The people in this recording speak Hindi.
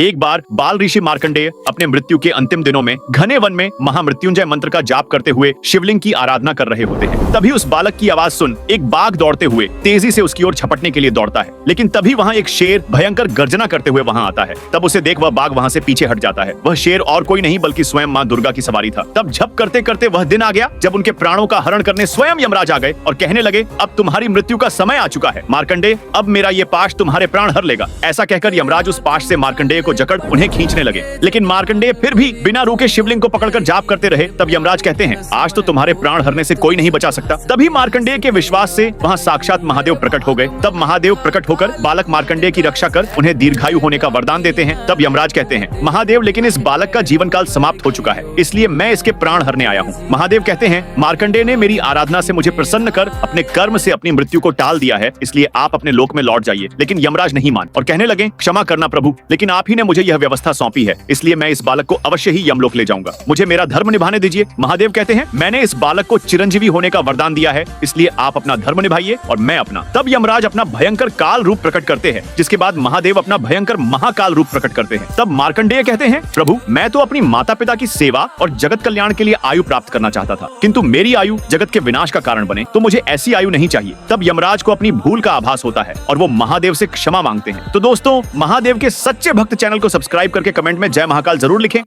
एक बार बाल ऋषि मार्कंडेय अपने मृत्यु के अंतिम दिनों में घने वन में महामृत्युंजय मंत्र का जाप करते हुए शिवलिंग की आराधना कर रहे होते हैं। तभी उस बालक की आवाज सुन एक बाघ दौड़ते हुए तेजी से उसकी ओर झपटने के लिए दौड़ता है, लेकिन तभी वहाँ एक शेर भयंकर गर्जना करते हुए वहाँ आता है। तब उसे देख वह बाघ वहाँ से पीछे हट जाता है। वह शेर और कोई नहीं बल्कि स्वयं माँ दुर्गा की सवारी था। तब झप करते करते वह दिन आ गया जब उनके प्राणों का हरण करने स्वयं यमराज आ गए और कहने लगे, अब तुम्हारी मृत्यु का समय आ चुका है मार्कंडेय, अब मेरा ये पाश तुम्हारे प्राण हर लेगा। ऐसा कहकर यमराज उस पाश से मार्कंडेय को जकड़ उन्हें खींचने लगे, लेकिन मार्कंडेय फिर भी बिना रुके शिवलिंग को पकड़कर जाप करते रहे। तब यमराज कहते हैं, आज तो तुम्हारे प्राण हरने से कोई नहीं बचा सकता। तभी मार्कंडेय के विश्वास से वहाँ साक्षात महादेव प्रकट हो गए। तब महादेव प्रकट होकर बालक मार्कंडेय की रक्षा कर उन्हें दीर्घायु होने का वरदान देते हैं। तब यमराज कहते हैं, महादेव लेकिन इस बालक का जीवन काल समाप्त हो चुका है, इसलिए मैं इसके प्राण हरने आया हूँ। महादेव कहते हैं, मार्कंडेय ने मेरी आराधना से मुझे प्रसन्न कर अपने कर्म से अपनी मृत्यु को टाल दिया है, इसलिए आप अपने लोक में लौट जाइए। लेकिन यमराज नहीं मान और कहने लगे, क्षमा करना प्रभु, लेकिन आप ही ने मुझे यह व्यवस्था सौंपी है, इसलिए मैं इस बालक को अवश्य ही यमलोक ले जाऊंगा। मुझे मेरा धर्म निभाने दीजिए। महादेव कहते हैं, मैंने इस बालक को चिरंजीवी होने का वरदान दिया है, इसलिए आप अपना धर्म निभाइए और मैं अपना। तब यमराज अपना भयंकर काल रूप प्रकट करते हैं, जिसके बाद महादेव अपना भयंकर महाकाल रूप प्रकट करते हैं। तब मार्कंडेय कहते हैं, प्रभु मैं तो अपनी माता पिता की सेवा और जगत कल्याण के लिए आयु प्राप्त करना चाहता था, किंतु मेरी आयु जगत के विनाश का कारण बने तो मुझे ऐसी आयु नहीं चाहिए। तब यमराज को अपनी भूल का आभास होता है और वो महादेव से क्षमा मांगते हैं। तो दोस्तों, महादेव के सच्चे भक्त चैनल को सब्सक्राइब करके कमेंट में जय महाकाल जरूर लिखें।